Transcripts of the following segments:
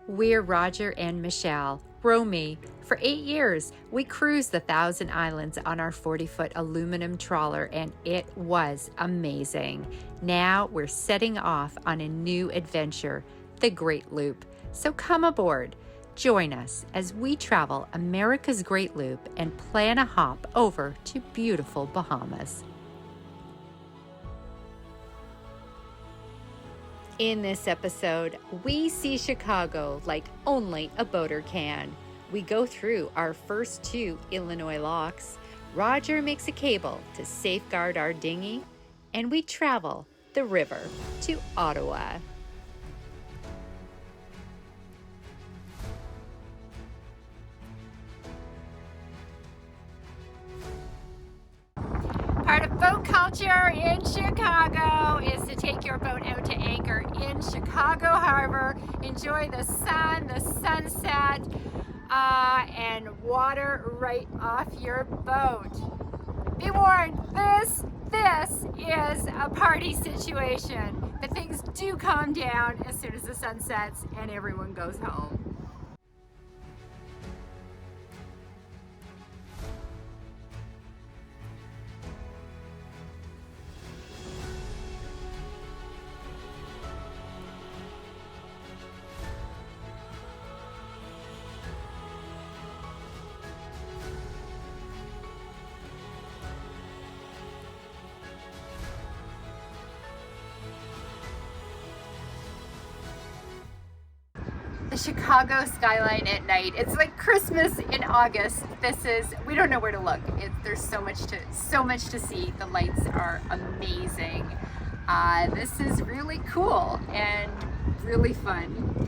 We're Roger and Michelle, Romy. For 8 years, we cruised the Thousand Islands on our 40-foot aluminum trawler, and it was amazing. Now we're setting off on a new adventure, the Great Loop. So come aboard. Join us as we travel America's Great Loop and plan a hop over to beautiful Bahamas. In this episode, we see Chicago like only a boater can. We go through our first 2 Illinois locks. Roger makes a cable to safeguard our dinghy, and we travel the river to Ottawa. Part of boat culture in Chicago is to take your boat out to anchor in Chicago Harbor, enjoy the sun, the sunset, and water right off your boat. Be warned, this is a party situation, but things do calm down as soon as the sun sets and everyone goes home. The Chicago skyline at night. It's like Christmas in August. We don't know where to look. There's so much to see. The lights are amazing. This is really cool and really fun.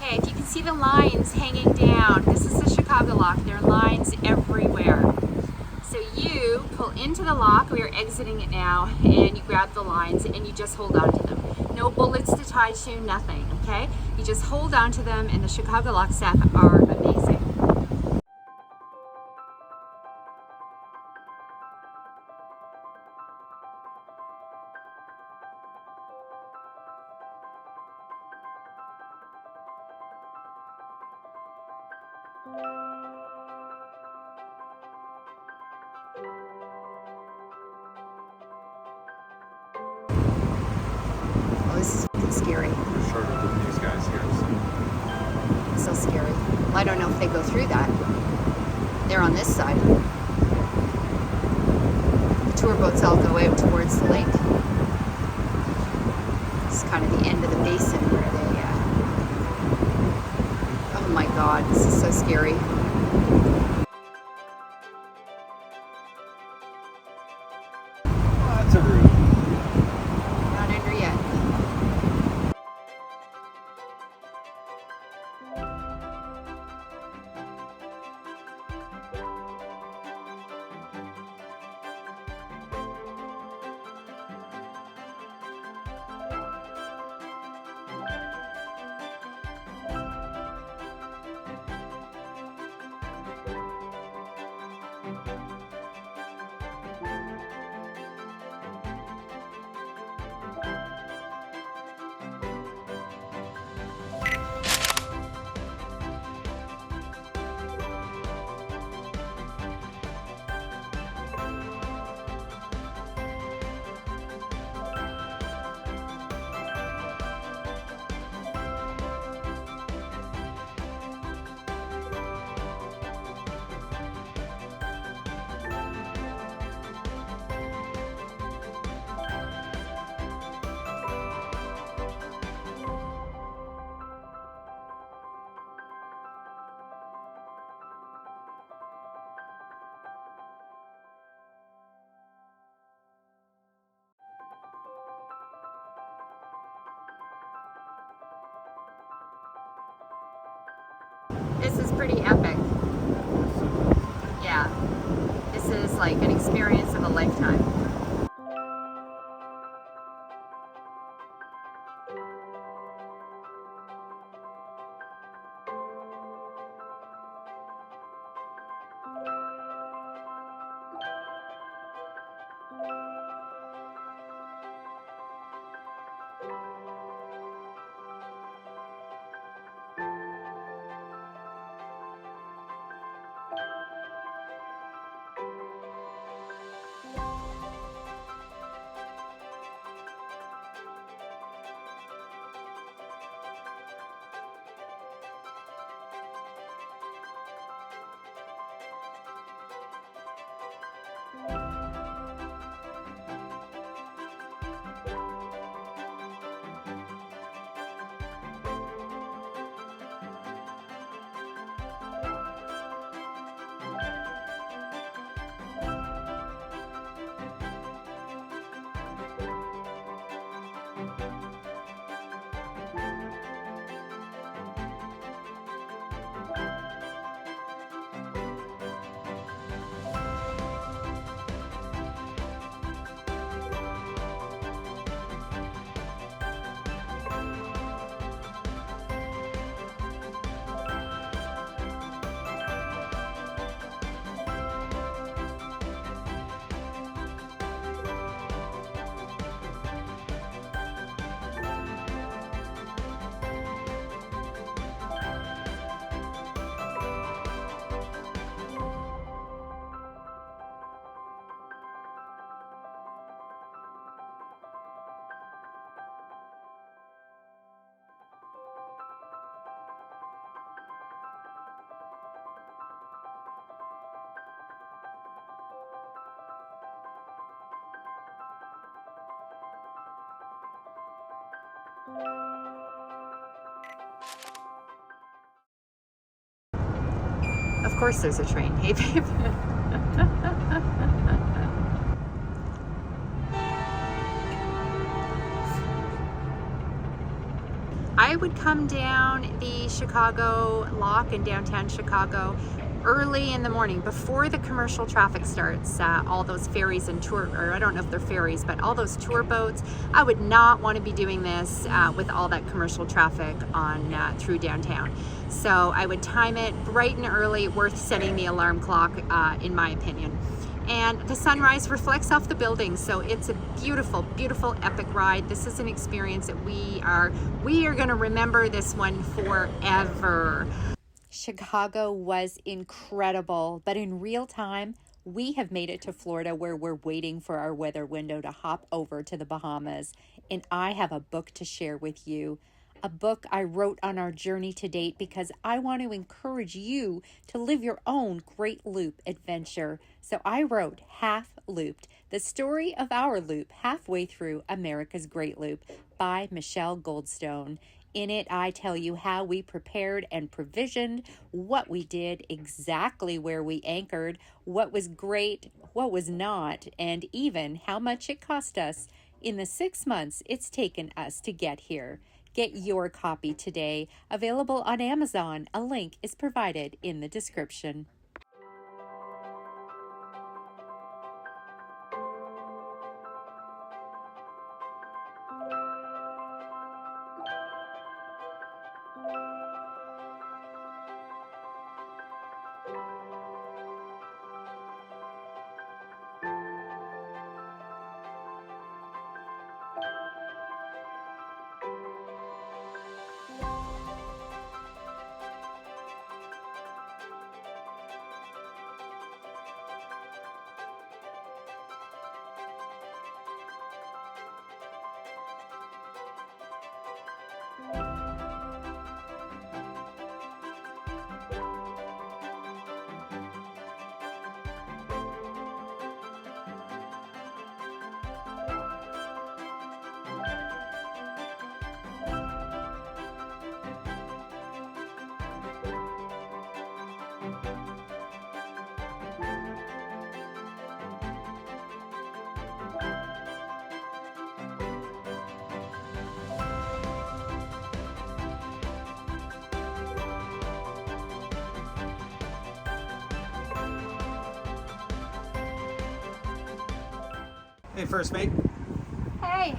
If you can see the lines hanging down, this is the Chicago lock. There are lines everywhere. So you pull into the lock, we are exiting it now, and you grab the lines and you just hold on to them. No bullets to tie to, nothing, okay? You just hold on to them, and the Chicago lock staff are amazing. Oh, this is fucking scary. We're short of these guys here, so. So scary. Well, I don't know if they go through that. They're on this side. The tour boats all go out towards the lake. It's kind of the end of the basin where they, oh my God, this is so scary. That's a room. Not under yet. This is pretty epic. Yeah. This is like an experience of a lifetime. Of course there's a train. Hey, babe. I would come down the Chicago lock in downtown Chicago early in the morning before the commercial traffic starts. All those ferries and tour, or I don't know if they're ferries, but all those tour boats. I would not want to be doing this with all that commercial traffic on through downtown. So I would time it bright and early, worth setting the alarm clock, in my opinion. And the sunrise reflects off the buildings, so it's a beautiful, beautiful, epic ride. This is an experience that we are going to remember this one forever. Chicago was incredible, but in real time, we have made it to Florida, where we're waiting for our weather window to hop over to the Bahamas. And I have a book to share with you. A book I wrote on our journey to date because I want to encourage you to live your own Great Loop adventure. So I wrote Half Looped, the story of our loop halfway through America's Great Loop by Michelle Goldstone. In it, I tell you how we prepared and provisioned, what we did, exactly where we anchored, what was great, what was not, and even how much it cost us in the 6 months it's taken us to get here. Get your copy today, available on Amazon. A link is provided in the description. Hey, first mate. Hey.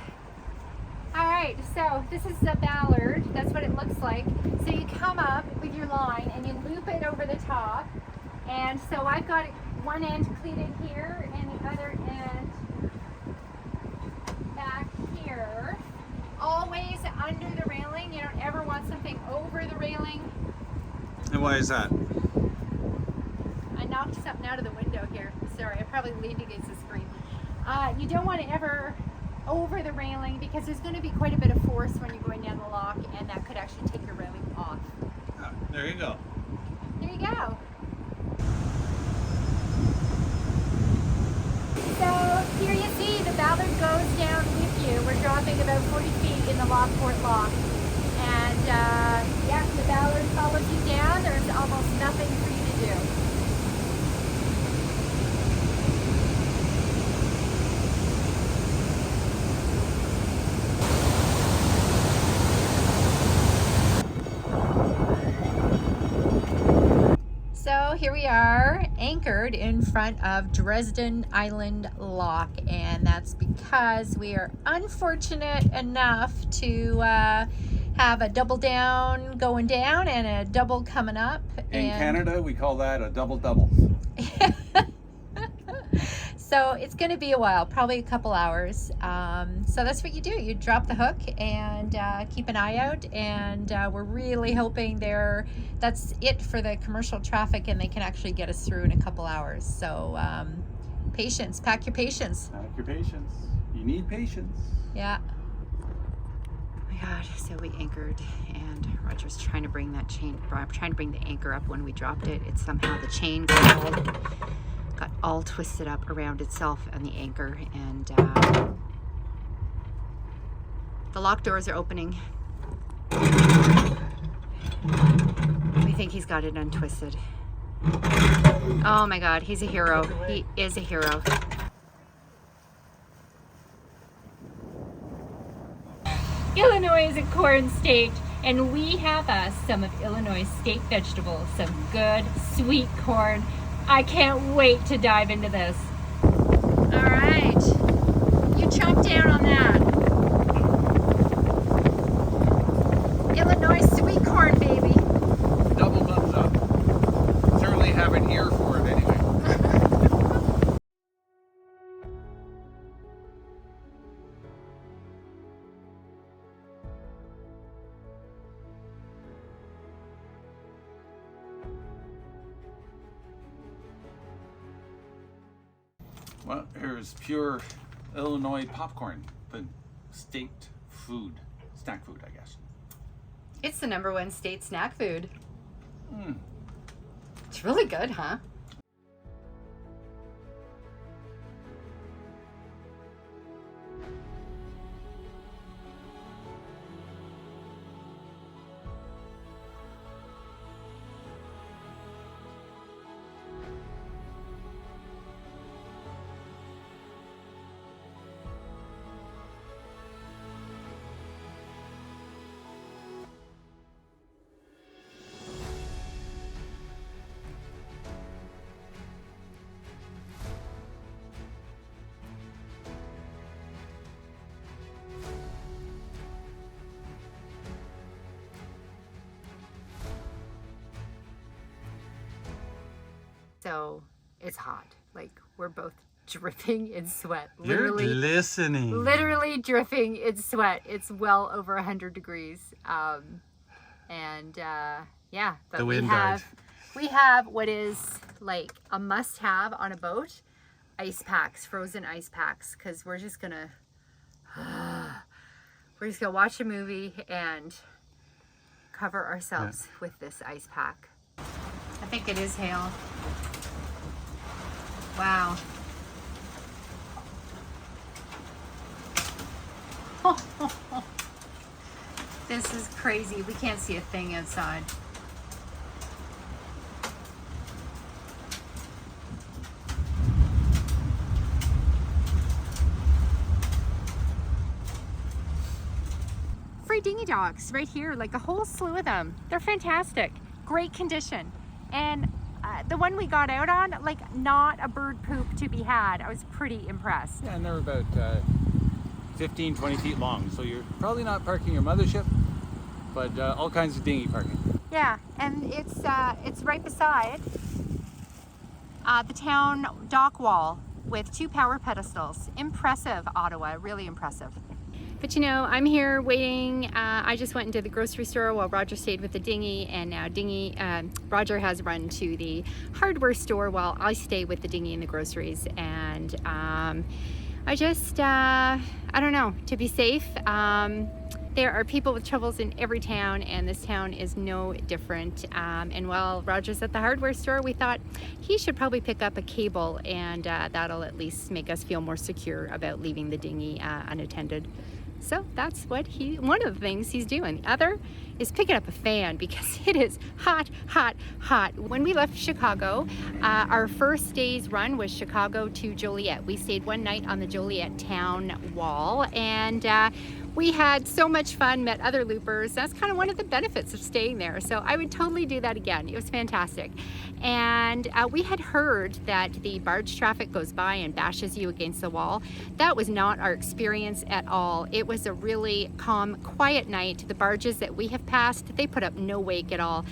All right, so this is the ballard. That's what it looks like. So you come up with your line and you loop it over the top. And so I've got one end cleated here and the other end back here. Always under the railing. You don't ever want something over the railing. And why is that? I knocked something out of the window here. Sorry, I probably leaned against the screen. You don't want to ever over the railing because there's going to be quite a bit of force when you're going down the lock, and that could actually take your railing off. There you go. There you go. So here you see the ballard goes down with you. We're dropping about 40 feet in the Lockport lock. And yeah, the ballard follows you down. There's almost nothing for you to do. So here we are anchored in front of Dresden Island Lock, and that's because we are unfortunate enough to have a double down going down and a double coming up. In Canada, we call that a double-double. So it's going to be a while, probably a couple hours. So that's what you do. You drop the hook and keep an eye out. And we're really hoping that's it for the commercial traffic, and they can actually get us through in a couple hours. So patience, pack your patience. Pack your patience. You need patience. Yeah. Oh my God. So we anchored, and Roger's trying to bring that chain, trying to bring the anchor up. When we dropped it, it's somehow the chain got all twisted up around itself on the anchor, and the lock doors are opening. We think he's got it untwisted. Oh my God, he's a hero. He is a hero. Illinois is a corn state, and we have us some of Illinois' state vegetables, some good sweet corn. I can't wait to dive into this. All right, you chomp down on that. Illinois sweet corn, baby. Double thumbs up. Certainly have an ear for it anyway. Well, here's pure Illinois popcorn, the state food, snack food, I guess. It's the #1 state snack food. Mm. It's really good, huh? So it's hot. Like, we're both dripping in sweat. You're glistening. Literally dripping in sweat. It's well over 100 degrees. Yeah, but The we wind have what is like a must-have on a boat: ice packs, frozen ice packs, because we're just gonna watch a movie and cover ourselves with this ice pack. I think it is hail. Wow. This is crazy. We can't see a thing outside. Free dinghy docks right here, like a whole slew of them. They're fantastic. Great condition. And the one we got out on, like not a bird poop to be had. I was pretty impressed. Yeah, and they're about 15, 20 feet long. So you're probably not parking your mothership, but all kinds of dinghy parking. Yeah, and it's right beside the town dock wall with 2 power pedestals. Impressive, Ottawa, really impressive. But you know, I'm here waiting. I just went into the grocery store while Roger stayed with the dinghy, and now Roger has run to the hardware store while I stay with the dinghy and the groceries. And I just, I don't know, to be safe. There are people with troubles in every town, and this town is no different. And while Roger's at the hardware store, we thought he should probably pick up a cable, and that'll at least make us feel more secure about leaving the dinghy unattended. So that's what one of the things he's doing. The other is picking up a fan because it is hot, hot, hot. When we left Chicago, our first day's run was Chicago to Joliet. We stayed one night on the Joliet town wall, and we had so much fun, met other loopers. That's kind of one of the benefits of staying there. So I would totally do that again. It was fantastic. And we had heard that the barge traffic goes by and bashes you against the wall. That was not our experience at all. It was a really calm, quiet night. The barges that we have passed, they put up no wake at all.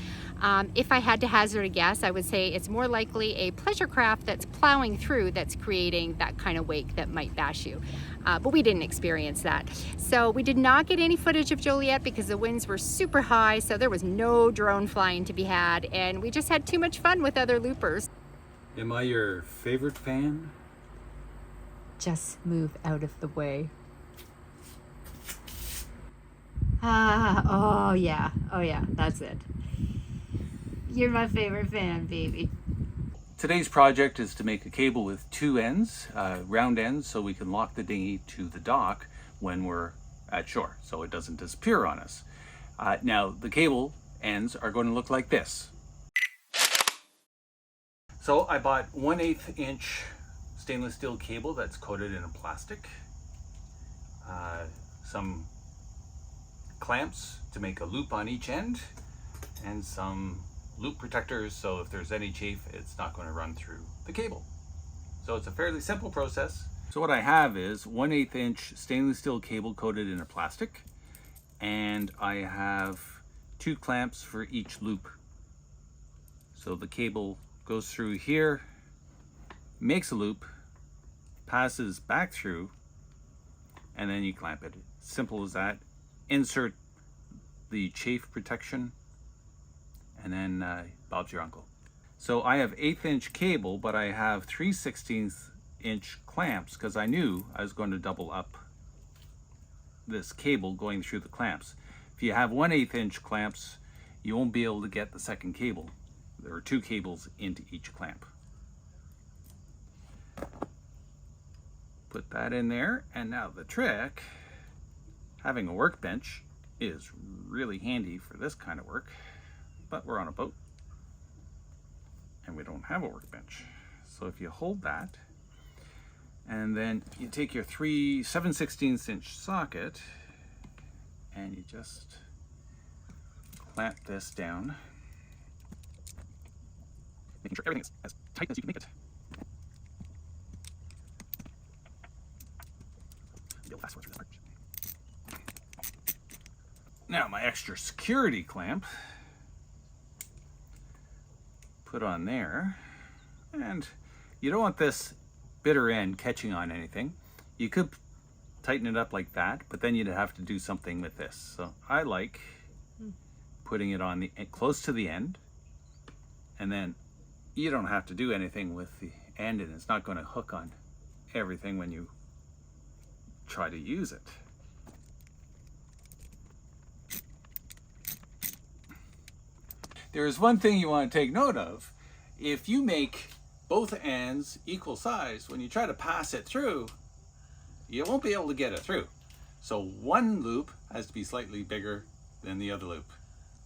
If I had to hazard a guess, I would say it's more likely a pleasure craft that's plowing through that's creating that kind of wake that might bash you. But we didn't experience that. So we did not get any footage of Joliet because the winds were super high, so there was no drone flying to be had, and we just had too much fun with other loopers. Am I your favorite fan? Just move out of the way. Oh yeah, that's it. You're my favorite fan, baby. Today's project is to make a cable with 2 ends, round ends, so we can lock the dinghy to the dock when we're at shore, so it doesn't disappear on us. Now, the cable ends are going to look like this. So I bought 1/8 inch stainless steel cable that's coated in a plastic, some clamps to make a loop on each end, and some loop protectors so if there's any chafe it's not going to run through the cable. So it's a fairly simple process. So what I have is 1/8 inch stainless steel cable coated in a plastic, and I have 2 clamps for each loop. So the cable goes through here, makes a loop, passes back through, and then you clamp it. Simple as that. Insert the chafe protection, and then Bob's your uncle. So I have 1/8 inch cable, but I have 3/16 inch clamps because I knew I was going to double up this cable going through the clamps. If you have 1/8 inch clamps, you won't be able to get the second cable. There are 2 cables into each clamp. Put that in there, and now the trick, having a workbench is really handy for this kind of work. But we're on a boat and we don't have a workbench. So if you hold that, and then you take your 7/16 inch socket and you just clamp this down, making sure everything is as tight as you can make it. Be a fast one through this part. Now my extra security clamp, put on there, and you don't want this bitter end catching on anything. You could tighten it up like that, but then you'd have to do something with this. So I like putting it on the close to the end, and then you don't have to do anything with the end, and it's not going to hook on everything when you try to use it. There is one thing you want to take note of. If you make both ends equal size, when you try to pass it through, you won't be able to get it through. So one loop has to be slightly bigger than the other loop.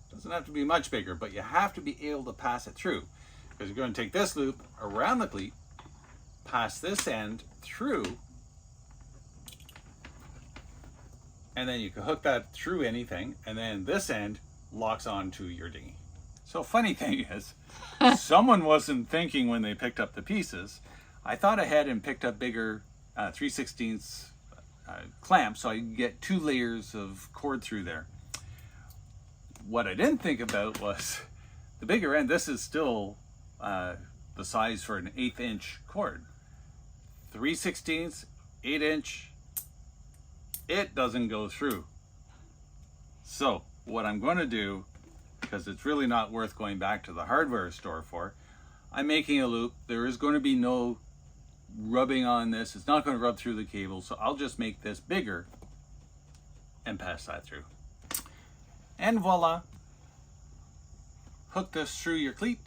Doesn't have to be much bigger, but you have to be able to pass it through. Because you're going to take this loop around the cleat, pass this end through, and then you can hook that through anything, and then this end locks onto your dinghy. So funny thing is, someone wasn't thinking when they picked up the pieces. I thought ahead and picked up bigger 3/16 clamps so I could get 2 layers of cord through there. What I didn't think about was the bigger end. This is still the size for an 1/8 inch cord. 3/16, 8 inch, it doesn't go through. So what I'm going to do, because it's really not worth going back to the hardware store for, I'm making a loop. There is going to be no rubbing on this. It's not going to rub through the cable, so I'll just make this bigger and pass that through. And voila! Hook this through your cleat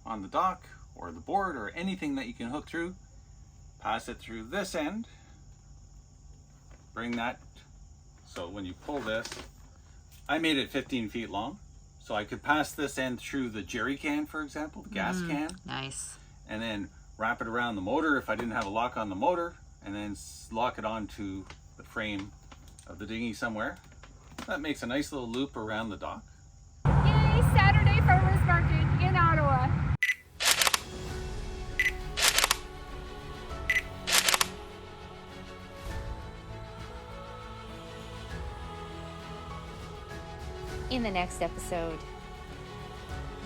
on the dock or the board or anything that you can hook through. Pass it through this end. Bring that, so when you pull this, I made it 15 feet long, so I could pass this end through the jerry can, for example, the gas can. Nice. And then wrap it around the motor if I didn't have a lock on the motor, and then lock it onto the frame of the dinghy somewhere. That makes a nice little loop around the dock. Yay, Saturday Farmers Market in Ottawa. In the next episode,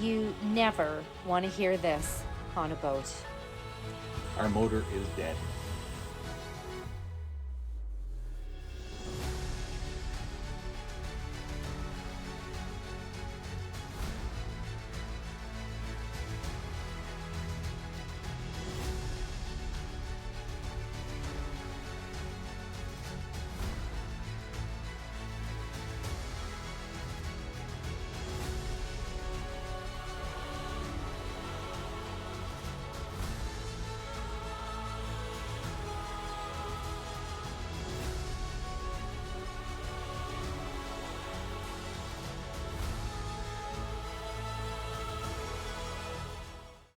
you never want to hear this on a boat. Our motor is dead.